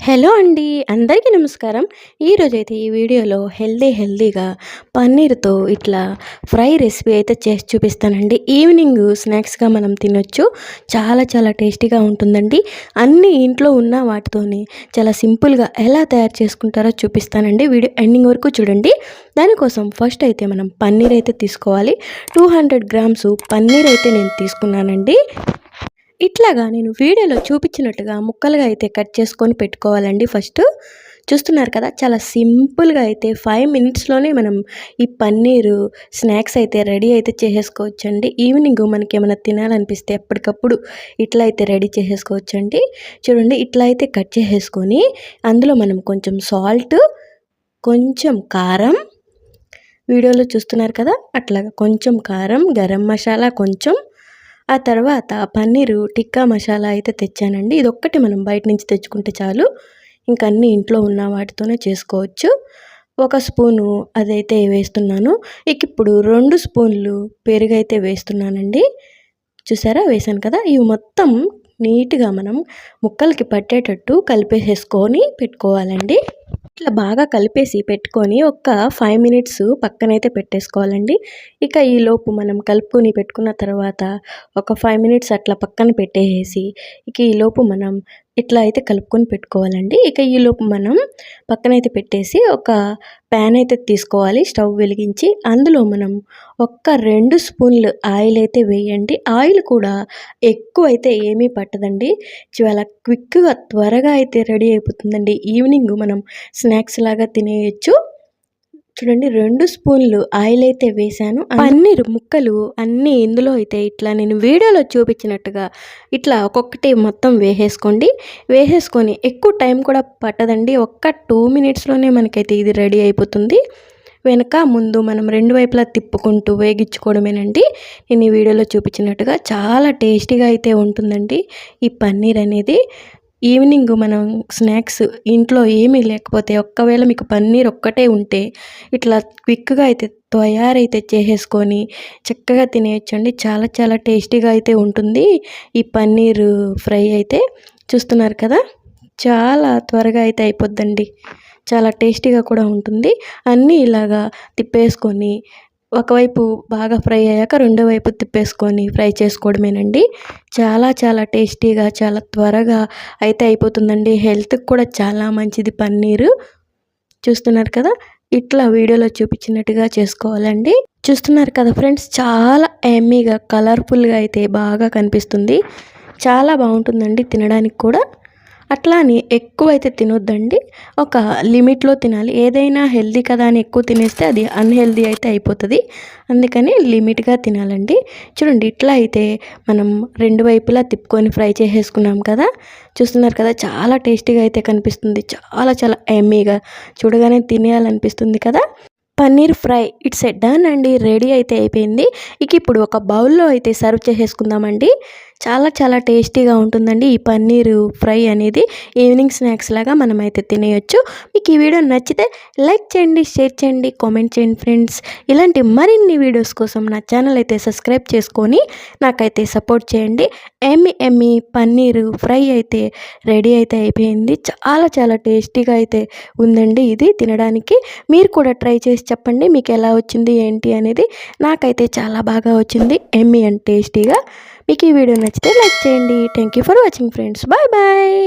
Hello అండి, అందరికీ నమస్కారం. ఈరోజైతే ఈ వీడియోలో హెల్దీగా పన్నీర్తో ఇట్లా ఫ్రై రెసిపీ అయితే చేసి చూపిస్తానండి. ఈవినింగ్ స్నాక్స్గా మనం తినొచ్చు. చాలా టేస్టీగా ఉంటుందండి. అన్నీ ఇంట్లో ఉన్న వాటితోనే చాలా సింపుల్గా ఎలా తయారు చేసుకుంటారో చూపిస్తానండి. వీడియో ఎండింగ్ వరకు చూడండి. దానికోసం ఫస్ట్ అయితే మనం పన్నీర్ అయితే తీసుకోవాలి. 200 గ్రామ్స్ పన్నీర్ అయితే నేను తీసుకున్నానండి. ఇట్లాగా నేను వీడియోలో చూపించినట్టుగా ముక్కలుగా అయితే కట్ చేసుకొని పెట్టుకోవాలండి. ఫస్ట్ చూస్తున్నారు కదా, చాలా సింపుల్గా అయితే 5 మినిట్స్లోనే మనం ఈ పన్నీరు స్నాక్స్ అయితే రెడీ అయితే చేసేసుకోవచ్చండి. ఈవినింగ్ మనకి ఏమైనా తినాలనిపిస్తే ఎప్పటికప్పుడు ఇట్లా అయితే రెడీ చేసేసుకోవచ్చండి. చూడండి, ఇట్లా అయితే కట్ చేసేసుకొని అందులో మనం కొంచెం సాల్ట్, కొంచెం కారం, వీడియోలో చూస్తున్నారు కదా అట్లాగా కొంచెం కారం, గరం మసాలా కొంచెం, ఆ తర్వాత పన్నీరు టిక్కా మసాలా అయితే తెచ్చానండి. ఇదొక్కటి మనం బయట నుంచి తెచ్చుకుంటే చాలు. ఇంక అన్నీ ఇంట్లో ఉన్న వాటితోనే చేసుకోవచ్చు. 1 స్పూను అదైతే వేస్తున్నాను. ఇప్పుడు 2 స్పూన్లు పెరుగైతే వేస్తున్నానండి. చూసారా, వేసాను కదా. ఇవి మొత్తం నీట్గా మనం ముక్కలకి పట్టేటట్టు కలిపేసేసుకొని పెట్టుకోవాలండి. ఇట్లా బాగా కలిపేసి పెట్టుకొని ఒక 5 మినిట్స్ పక్కనైతే పెట్టేసుకోవాలండి. ఇక ఈలోపు మనం కలుపుకొని పెట్టుకున్న తర్వాత ఒక 5 మినిట్స్ అట్లా పక్కన పెట్టేసి ఇక ఈలోపు మనం ఇట్లా అయితే కలుపుకొని పెట్టుకోవాలండి. ఇక ఈలోపు మనం పక్కనైతే పెట్టేసి ఒక ప్యాన్ అయితే తీసుకోవాలి. స్టవ్ వెలిగించి అందులో మనం 2 స్పూన్లు ఆయిల్ అయితే వేయండి. ఆయిల్ కూడా ఎక్కువ అయితే ఏమీ పట్టదండి. చాలా క్విక్గా త్వరగా అయితే రెడీ అయిపోతుందండి. ఈవినింగ్ మనం స్నాక్స్ లాగా తినేయచ్చు. చూడండి, 2 స్పూన్లు ఆయిల్ అయితే వేసాను. పన్నీర్ ముక్కలు అన్నీ ఇందులో అయితే ఇట్లా నేను వీడియోలో చూపించినట్టుగా ఇట్లా ఒక్కొక్కటి మొత్తం వేసేసుకొని ఎక్కువ టైం కూడా పట్టదండి. 2 మినిట్స్లోనే మనకైతే ఇది రెడీ అయిపోతుంది. వెనక ముందు మనం 2 వైపులా తిప్పుకుంటూ వేగించుకోవడమేనండి. నేను ఈ వీడియోలో చూపించినట్టుగా చాలా టేస్టీగా అయితే ఉంటుందండి ఈ పన్నీర్ అనేది. ఈవినింగ్ మనం స్నాక్స్ ఇంట్లో ఏమీ లేకపోతే ఒక్కవేళ మీకు పన్నీర్ ఒక్కటే ఉంటే ఇట్లా క్విక్గా అయితే తయారైతే చేసేసుకొని చక్కగా తినేయచ్చండి. చాలా టేస్టీగా అయితే ఉంటుంది ఈ పన్నీర్ ఫ్రై అయితే. చూస్తున్నారు కదా, చాలా త్వరగా అయితే అయిపోద్దండి. చాలా టేస్టీగా కూడా ఉంటుంది. అన్నీ ఇలాగా తిప్పేసుకొని ఒకవైపు బాగా ఫ్రై అయ్యాక రెండో వైపు తిప్పేసుకొని ఫ్రై చేసుకోవడమేనండి. చాలా టేస్టీగా చాలా త్వరగా అయితే అయిపోతుందండి. హెల్త్కి కూడా చాలా మంచిది పన్నీరు. చూస్తున్నారు కదా, ఇట్లా వీడియోలో చూపించినట్టుగా చేసుకోవాలండి. చూస్తున్నారు కదా ఫ్రెండ్స్, చాలా ఎమ్మీగా కలర్ఫుల్గా అయితే బాగా కనిపిస్తుంది. చాలా బాగుంటుందండి తినడానికి కూడా. అట్లా అని ఎక్కువ అయితే తినొద్దండి, ఒక లిమిట్లో తినాలి. ఏదైనా హెల్దీ కదా అని ఎక్కువ తినేస్తే అది అన్హెల్దీ అయితే అయిపోతుంది. అందుకని లిమిట్గా తినాలండి. చూడండి, ఇట్లా అయితే మనం 2 వైపులా తిప్పుకొని ఫ్రై చేసేసుకున్నాం కదా. చూస్తున్నారు కదా, చాలా టేస్టీగా అయితే కనిపిస్తుంది. చాలా ఎమ్మీగా చూడగానే తినేయాలనిపిస్తుంది కదా. పన్నీర్ ఫ్రై ఇట్స్ డన్ అండి, రెడీ అయితే అయిపోయింది. ఇప్పుడు ఒక బౌల్లో అయితే సర్వ్ చేసేసుకుందామండి. చాలా టేస్టీగా ఉంటుందండి ఈ పన్నీరు ఫ్రై అనేది. ఈవినింగ్ స్నాక్స్ లాగా మనం అయితే తినేయచ్చు. మీకు ఈ వీడియో నచ్చితే లైక్ చేయండి, షేర్ చేయండి, కామెంట్ చేయండి ఫ్రెండ్స్. ఇలాంటి మరిన్ని వీడియోస్ కోసం నా ఛానల్ అయితే సబ్స్క్రైబ్ చేసుకొని నాకైతే సపోర్ట్ చేయండి. ఎమ్మి పన్నీరు ఫ్రై అయితే రెడీ అయితే అయిపోయింది. చాలా టేస్టీగా అయితే ఉందండి ఇది తినడానికి. మీరు కూడా ట్రై చేసి చెప్పండి మీకు ఎలా వచ్చింది ఏంటి అనేది. నాకైతే చాలా బాగా వచ్చింది, ఎమ్మి అండ్ టేస్టీగా. మీకు ఈ వీడియో నచ్చితే లైక్ చేయండి. Thank you for watching friends. Bye.